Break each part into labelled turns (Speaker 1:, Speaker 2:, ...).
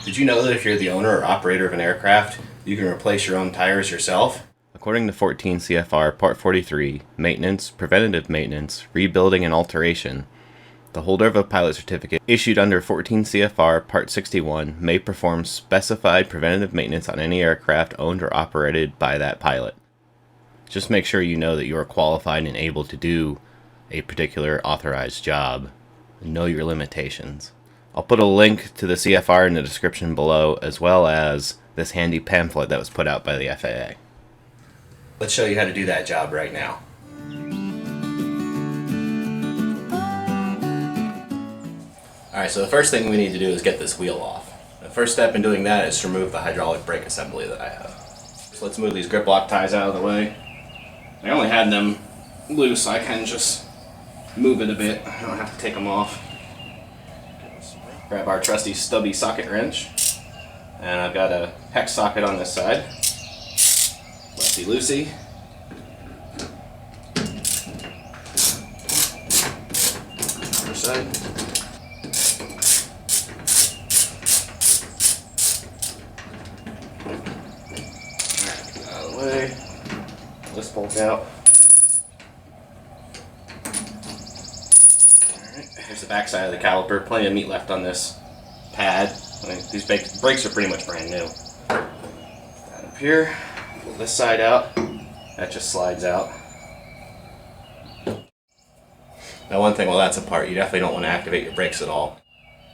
Speaker 1: Did you know that if you're the owner or operator of an aircraft, you can replace your own tires yourself? According to 14 CFR Part 43, Maintenance, Preventative Maintenance, Rebuilding and Alteration, the holder of a pilot certificate issued under 14 CFR Part 61 may perform specified preventative maintenance on any aircraft owned or operated by that pilot. Just make sure you know that you are qualified and able to do a particular authorized job. Know your limitations. I'll put a link to the CFR in the description below, as well as this handy pamphlet that was put out by the FAA. Let's show you how to do that job right now. Alright, so the first thing we need to do is get this wheel off. The first step in doing that is to remove the hydraulic brake assembly that I have. So let's move these grip lock ties out of the way. I only had them loose, so I can just move it a bit. I don't have to take them off. Grab our trusty stubby socket wrench, and I've got a hex socket on this side. Lefty loosey. Other side. Alright, get out of the way. This bolt out. Here's the back side of the caliper. Plenty of meat left on this pad. I mean, these brakes are pretty much brand new. That up here. Pull this side out. That just slides out. Now one thing while that's apart, you definitely don't want to activate your brakes at all.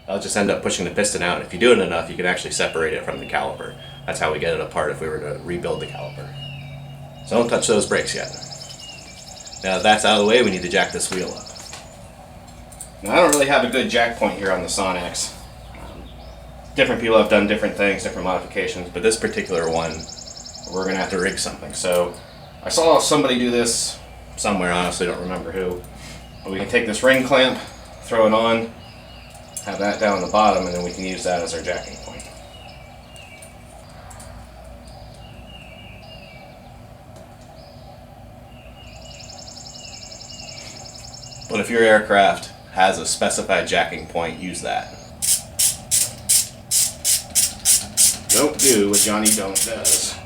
Speaker 1: That'll just end up pushing the piston out. If you do it enough, you can actually separate it from the caliper. That's how we get it apart if we were to rebuild the caliper. So don't touch those brakes yet. Now that that's out of the way, we need to jack this wheel up. Now, I don't really have a good jack point here on the Sonex. Different people have done different things, different modifications, but this particular one, we're going to have to rig something. So I saw somebody do this somewhere, honestly don't remember who. But we can take this ring clamp, throw it on, have that down the bottom, and then we can use that as our jacking point. But if your aircraft has a specified jacking point, use that. Don't do what Johnny Don't does.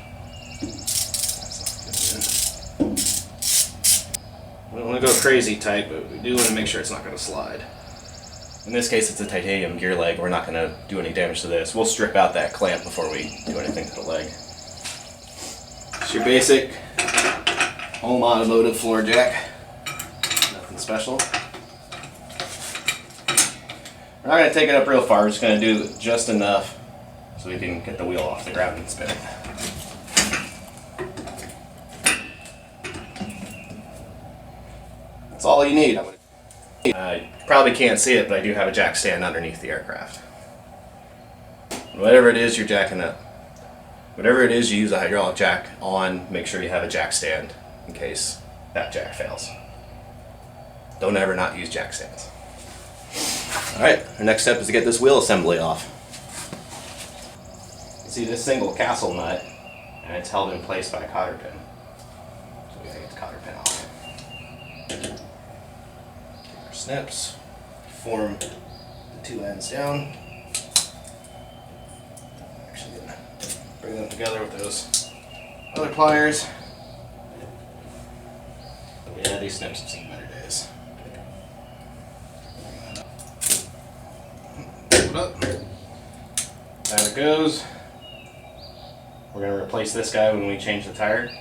Speaker 1: We don't want to go crazy tight, but we do want to make sure it's not going to slide. In this case, it's a titanium gear leg. We're not going to do any damage to this. We'll strip out that clamp before we do anything to the leg. It's your basic home automotive floor jack. Nothing special. We're not going to take it up real far, we're just going to do just enough so we can get the wheel off the ground and spin it. That's all you need. You probably can't see it, but I do have a jack stand underneath the aircraft. Whatever it is you're jacking up, whatever it is you use a hydraulic jack on, make sure you have a jack stand in case that jack fails. Don't ever not use jack stands. Alright, our next step is to get this wheel assembly off. You see this single castle nut, and it's held in place by a cotter pin. So we gotta get the cotter pin off. Take our snips, form the two ends down. Actually gonna bring them together with those other pliers. Yeah, these snips have seen better days. Up. There it goes. We're going to replace this guy when we change the tire.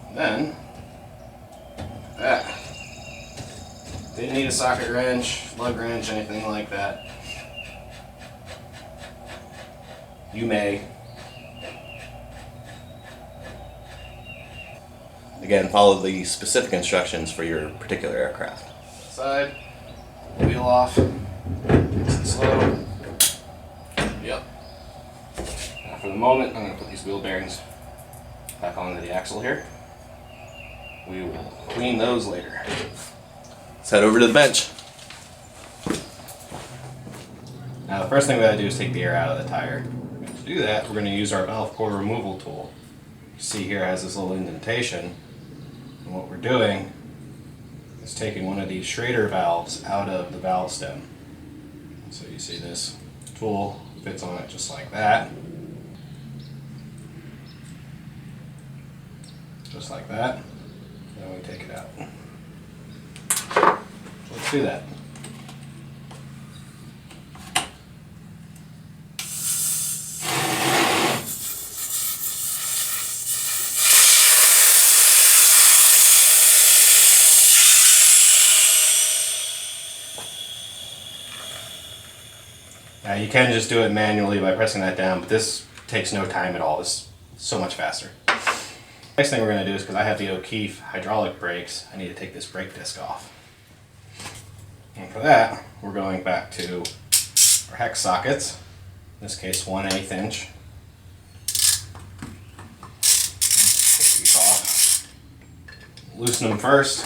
Speaker 1: And then, that. Didn't need a socket wrench, lug wrench, anything like that. You may. Again, follow the specific instructions for your particular aircraft. Side, wheel off. Slow. Yep. Now for the moment, I'm going to put these wheel bearings back onto the axle here. We will clean those later. Let's head over to the bench. Now the first thing we got to do is take the air out of the tire. To do that, we're going to use our valve core removal tool. You see here it has this little indentation. And what we're doing is taking one of these schrader valves out of the valve stem. So you see this tool Fits on it just like that. Just like that. Then we take it out. So let's do that. Now you can just do it manually by pressing that down, but this takes no time at all. It's so much faster. Next thing we're going to do is, because I have the O'Keefe hydraulic brakes, I need to take this brake disc off. And for that, we're going back to our hex sockets, in this case 1/8 inch. Take these off. Loosen them first,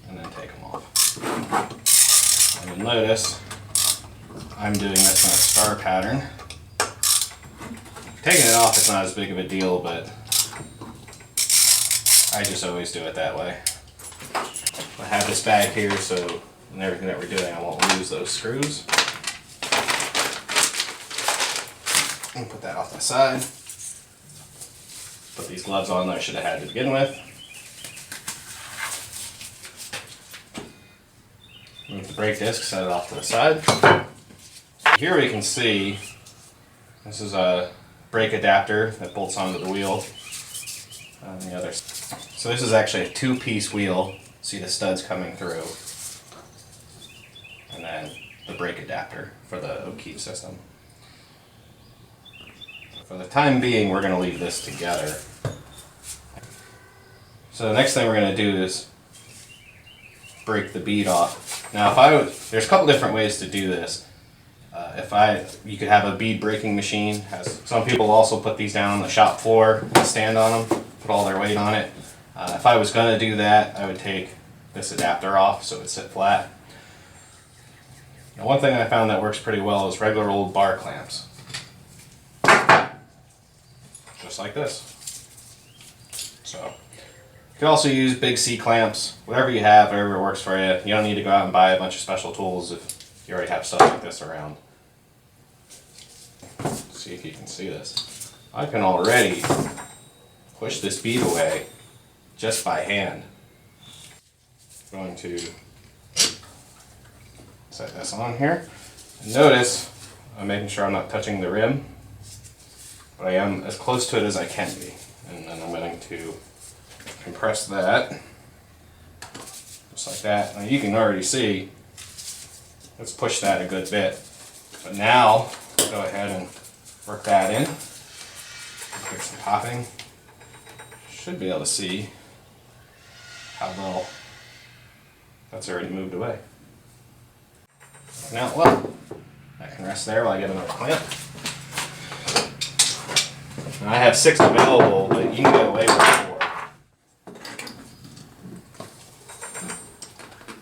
Speaker 1: and then take them off. And you'll notice I'm doing this in a star pattern. Taking it off is not as big of a deal, but I just always do it that way. I have this bag here, so in everything that we're doing I won't lose those screws. And put that off to the side. Put these gloves on that I should have had to begin with. Move the brake disc, set it off to the side. Here we can see this is a brake adapter that bolts onto the wheel. On the other side. So this is actually a 2-piece wheel. See the studs coming through. And then the brake adapter for the O'Keefe system. For the time being, we're going to leave this together. So the next thing we're going to do is break the bead off. Now there's a couple different ways to do this. You could have a bead breaking machine. Some people also put these down on the shop floor and stand on them, put all their weight on it. If I was going to do that, I would take this adapter off so it would sit flat. Now, one thing I found that works pretty well is regular old bar clamps. Just like this. So, you can also use big C clamps, whatever you have, whatever works for you. You don't need to go out and buy a bunch of special tools if you already have stuff like this around. Let's see if you can see this. I can already push this bead away just by hand. I'm going to set this on here. And notice I'm making sure I'm not touching the rim, but I am as close to it as I can be. And then I'm going to compress that, just like that. Now you can already see let's push that a good bit. But now we'll go ahead and work that in. Get some popping. Should be able to see how well that's already moved away. Now, well, I can rest there while I get another clamp. And I have 6 available, but you can get away with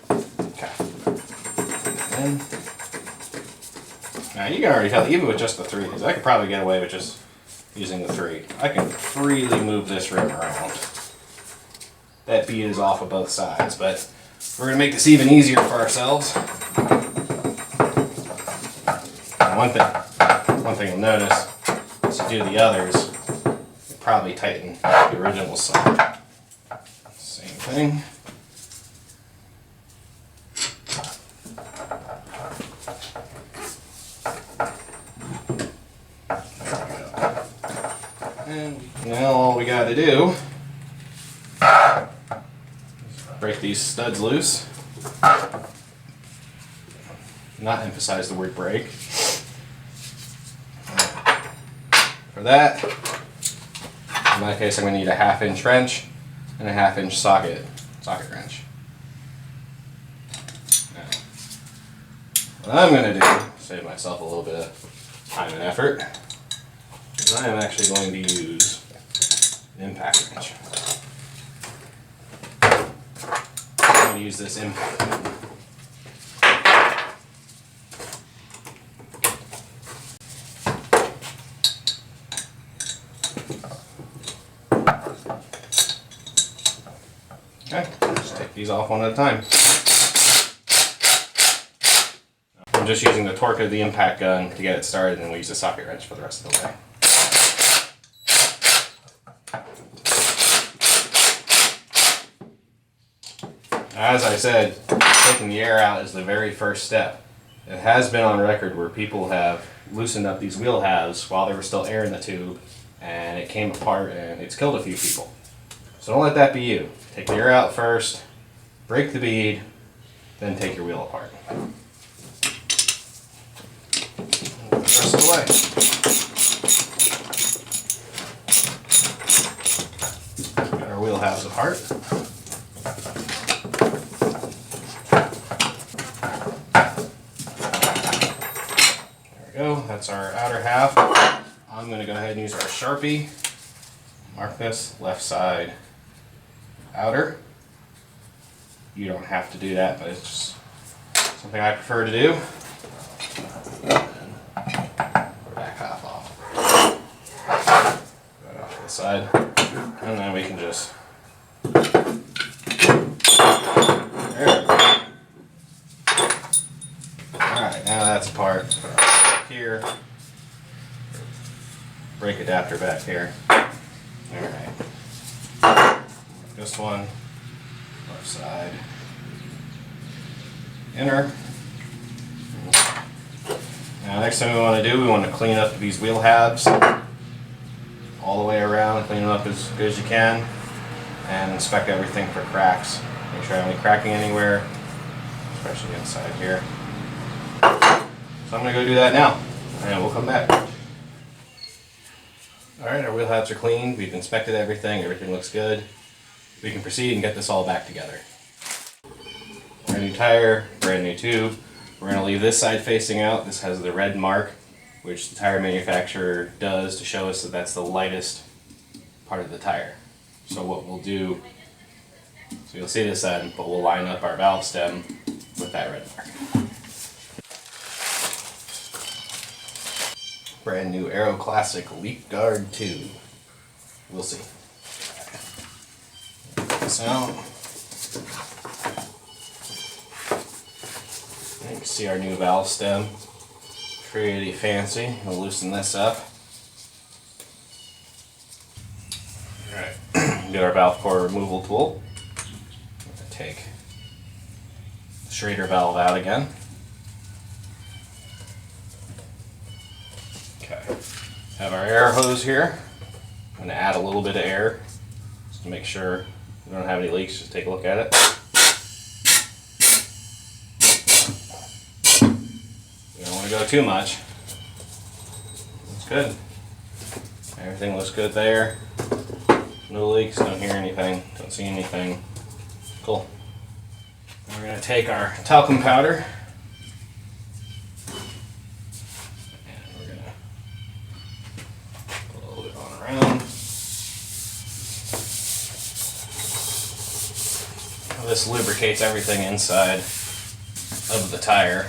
Speaker 1: 4. Okay. And now you can already tell, even with just the 3s, I could probably get away with just using the 3. I can freely move this rim around. That bead is off of both sides, but we're going to make this even easier for ourselves. And one thing you'll notice, as you do the others, you probably tighten the original side. Same thing. And now all we got to do is break these studs loose. Not emphasize the word break. For that, in my case, I'm going to need a 1/2 inch wrench and a 1/2 inch socket wrench. Now, what I'm going to do, save myself a little bit of time and effort, is I am actually going to use an impact wrench. I'm going to use this impact wrench. Okay, just take these off one at a time. I'm just using the torque of the impact gun to get it started, and we use a socket wrench for the rest of the way. As I said, taking the air out is the very first step. It has been on record where people have loosened up these wheel halves while there was still air in the tube, and it came apart and it's killed a few people. So don't let that be you. Take the air out first, break the bead, then take your wheel apart. The rest of the way. Got our wheel halves apart. That's our outer half. I'm going to go ahead and use our Sharpie. Mark this left side outer. You don't have to do that, but it's just something I prefer to do. Back half off. Right off to the side. And then we can just... There we go. Alright, now that's apart. Here, brake adapter back here. Alright. This one, left side, inner. Now next thing we want to do, we want to clean up these wheel halves all the way around, clean them up as good as you can, and inspect everything for cracks. Make sure I don't have any cracking anywhere, especially inside here. So I'm going to go do that now, and we'll come back. Alright, our wheel halves are clean, we've inspected everything, everything looks good. We can proceed and get this all back together. Brand new tire, brand new tube. We're going to leave this side facing out. This has the red mark, which the tire manufacturer does to show us that that's the lightest part of the tire. So what we'll do, so you'll see this side, but we'll line up our valve stem with that red mark. Brand new Aero Classic leak guard tube. We'll see. Get this out. You can see our new valve stem. Pretty fancy. We'll loosen this up. Alright, get our valve core removal tool. I'm going to take the schrader valve out again. Have our air hose here. I'm going to add a little bit of air just to make sure we don't have any leaks. Just take a look at it. You don't want to go too much. That's good. Everything looks good there. No leaks, don't hear anything, don't see anything. Cool. Now we're going to take our talcum powder. This lubricates everything inside of the tire.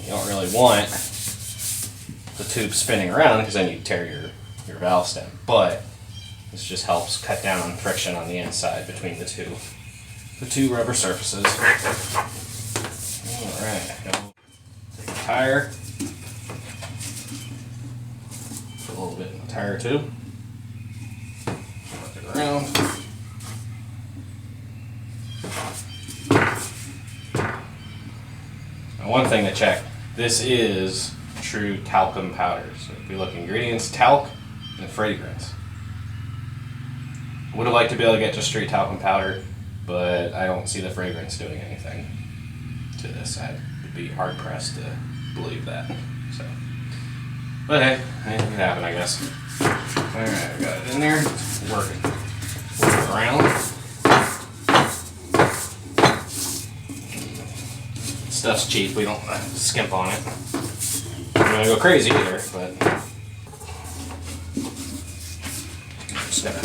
Speaker 1: You don't really want the tube spinning around because then you tear your valve stem, but this just helps cut down on friction on the inside between the two rubber surfaces. Alright, take the tire, put a little bit in the tire tube. Around. Now one thing to check, this is true talcum powder. So if we look ingredients, talc and fragrance. I would have liked to be able to get just straight talcum powder, but I don't see the fragrance doing anything to this. I would be hard pressed to believe that. So, but hey, it can happen, I guess. Alright, we got it in there, it's working. Around. Stuff's cheap, we don't skimp on it. I'm gonna go crazy either, but I'm just gonna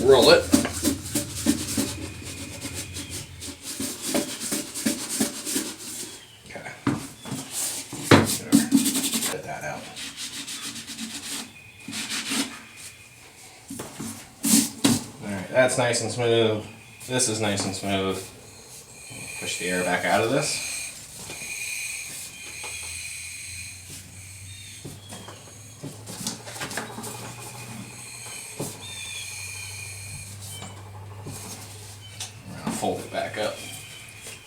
Speaker 1: roll it. Okay. Get that out. That's nice and smooth. This is nice and smooth. Push the air back out of this. Fold it back up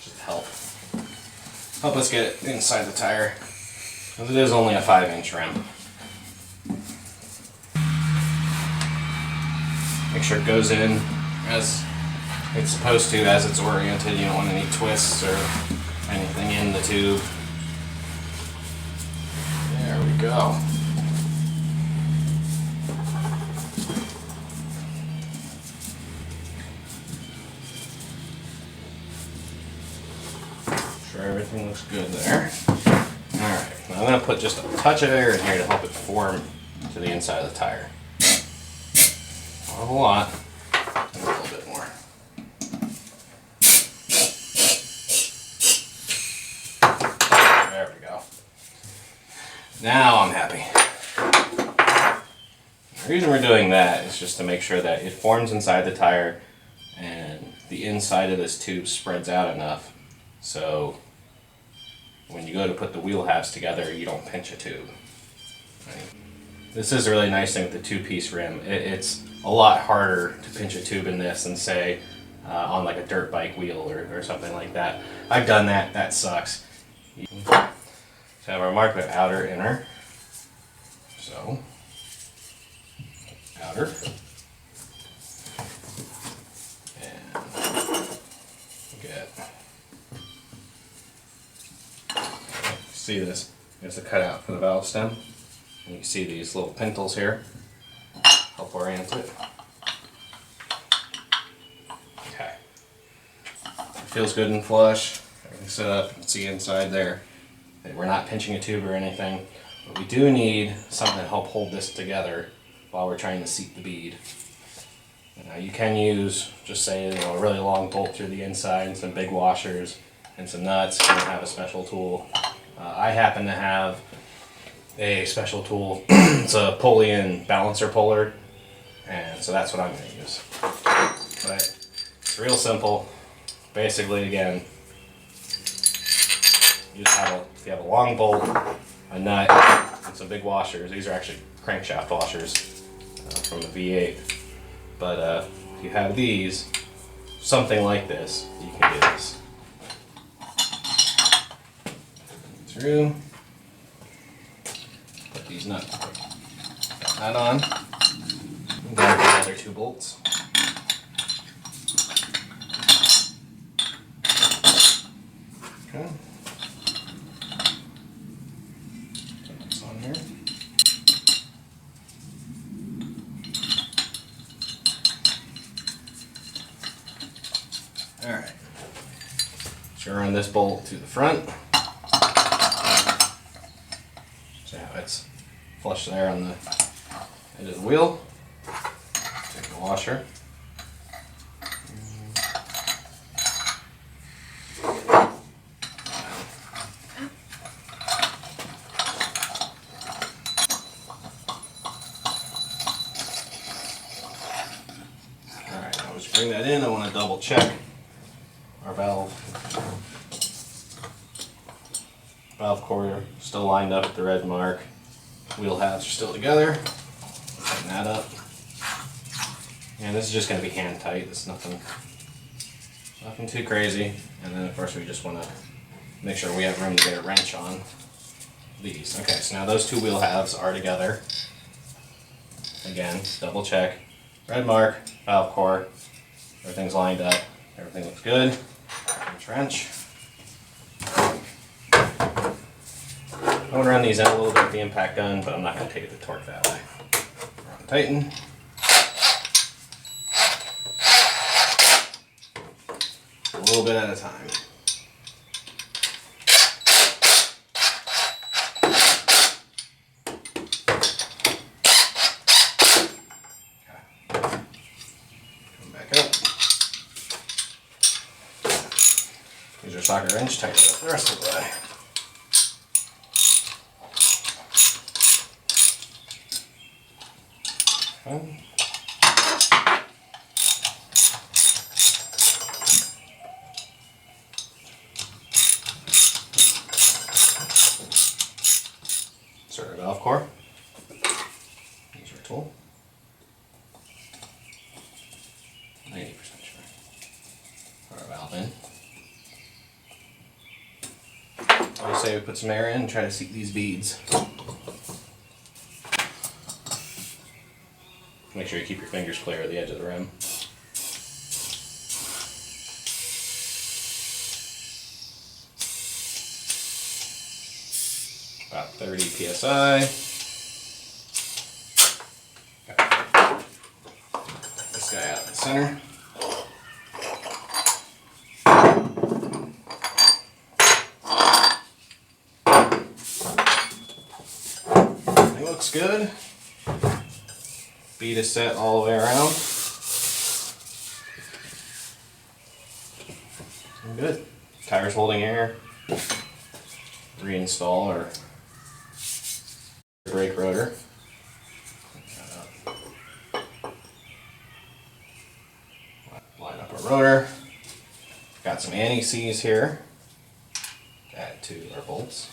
Speaker 1: just to help us get it inside the tire, because it is only a 5-inch rim. Make sure it goes in as it's supposed to, as it's oriented. You don't want any twists or anything in the tube. There we go. Everything looks good there. Alright, now I'm going to put just a touch of air in here to help it form to the inside of the tire. Not a whole lot, and a little bit more. There we go. Now I'm happy. The reason we're doing that is just to make sure that it forms inside the tire and the inside of this tube spreads out enough so when you go to put the wheel halves together, you don't pinch a tube. Right? This is a really nice thing with the two-piece rim. It's a lot harder to pinch a tube in this than, say, on like a dirt bike wheel or something like that. I've done that. That sucks. So have our mark with outer, inner. So, outer. And get. See this? There's the cutout for the valve stem. And you can see these little pintles here. Help orient it. Okay. It feels good and flush. Everything's set up. You can see inside there. We're not pinching a tube or anything. But we do need something to help hold this together while we're trying to seat the bead. Now you can use, just say, a really long bolt through the inside and some big washers and some nuts. You can have a special tool. I happen to have a special tool. It's a pulley and balancer puller, and so that's what I'm going to use. But it's real simple. Basically, again, you just have if you have a long bolt, a nut, and some big washers. These are actually crankshaft washers from the V8. But if you have these, something like this, you can do this. Through, put these nut on, and grab the other two bolts. Okay. Put this on here. All right. So run this bolt to the front. It's flush there on the edge of the wheel. Take the washer. Alright, now as we bring that in, I want to double check our valve core still lined up at the red mark. Wheel halves are still together. Tighten that up. And this is just going to be hand tight. It's nothing too crazy. And then of course we just want to make sure we have room to get a wrench on these. Okay, so now those two wheel halves are together. Again, double check. Red mark, valve core. Everything's lined up. Everything looks good. Wrench. I'm going to run these in a little bit with the impact gun, but I'm not going to take the torque that way. Tighten. A little bit at a time. Okay. Come back up. Use your socket wrench, tighten it up the rest of the way. valve core. Use our tool. 90% sure. Put our valve in. I would say we put some air in and try to seat these beads. Make sure you keep your fingers clear of the edge of the rim. About 30 psi. Take this guy out in the center. Everything looks good. Bead is set all the way around. Good. Tires holding air. Reinstall our brake rotor. Line up our rotor. Got some anti-seize here. Add to our bolts.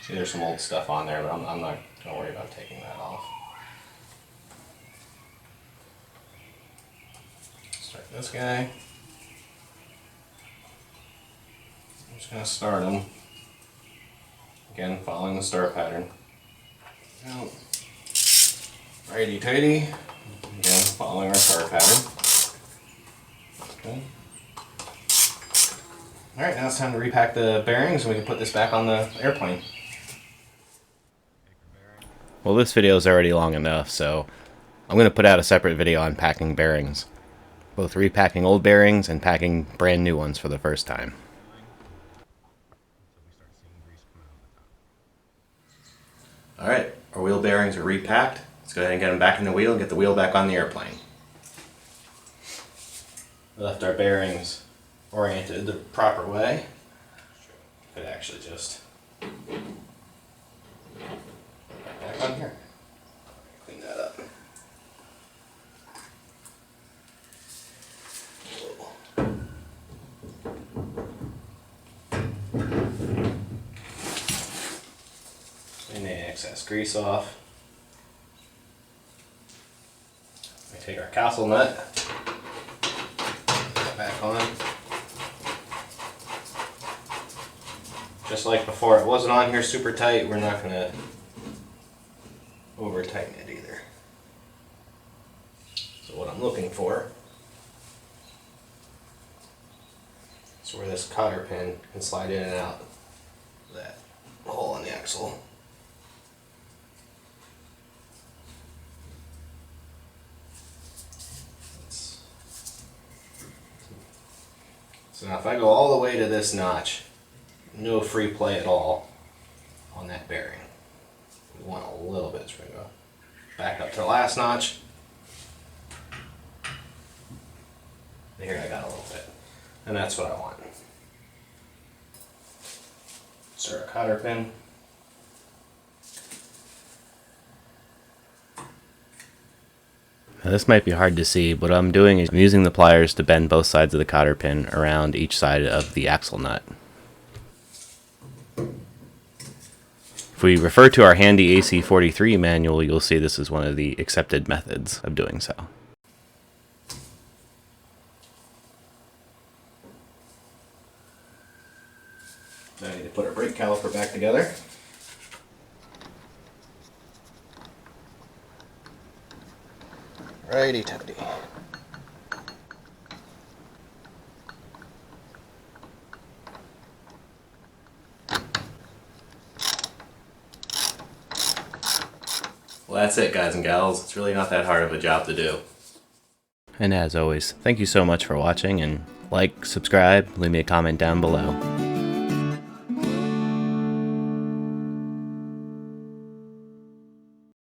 Speaker 1: See, there's some old stuff on there, but I'm not going to worry about taking that off. Start this guy. I'm just going to start him. Again, following the start pattern. Out. Righty tighty. Again, following our start pattern. Okay. Alright, now it's time to repack the bearings and we can put this back on the airplane. Well, this video is already long enough, so I'm going to put out a separate video on packing bearings. Both repacking old bearings and packing brand new ones for the first time. Alright, our wheel bearings are repacked. Let's go ahead and get them back in the wheel and get the wheel back on the airplane. We left our bearings oriented the proper way. Could actually just back on here. Clean that up. Clean the excess grease off. We take our castle nut, put that back on. Just like before, it wasn't on here super tight. We're not going to over tighten it either. So what I'm looking for is where this cotter pin can slide in and out of that hole in the axle. So now if I go all the way to this notch, no free play at all on that bearing. We want a little bit, so we're going to go back up to the last notch. And here I got a little bit. And that's what I want. Insert a cotter pin. Now this might be hard to see, but what I'm doing is I'm using the pliers to bend both sides of the cotter pin around each side of the axle nut. If we refer to our handy AC43 manual, you'll see this is one of the accepted methods of doing so. Now I need to put our brake caliper back together. Righty tighty. Well, that's it, guys and gals. It's really not that hard of a job to do. And as always, thank you so much for watching, and like, subscribe, leave me a comment down below.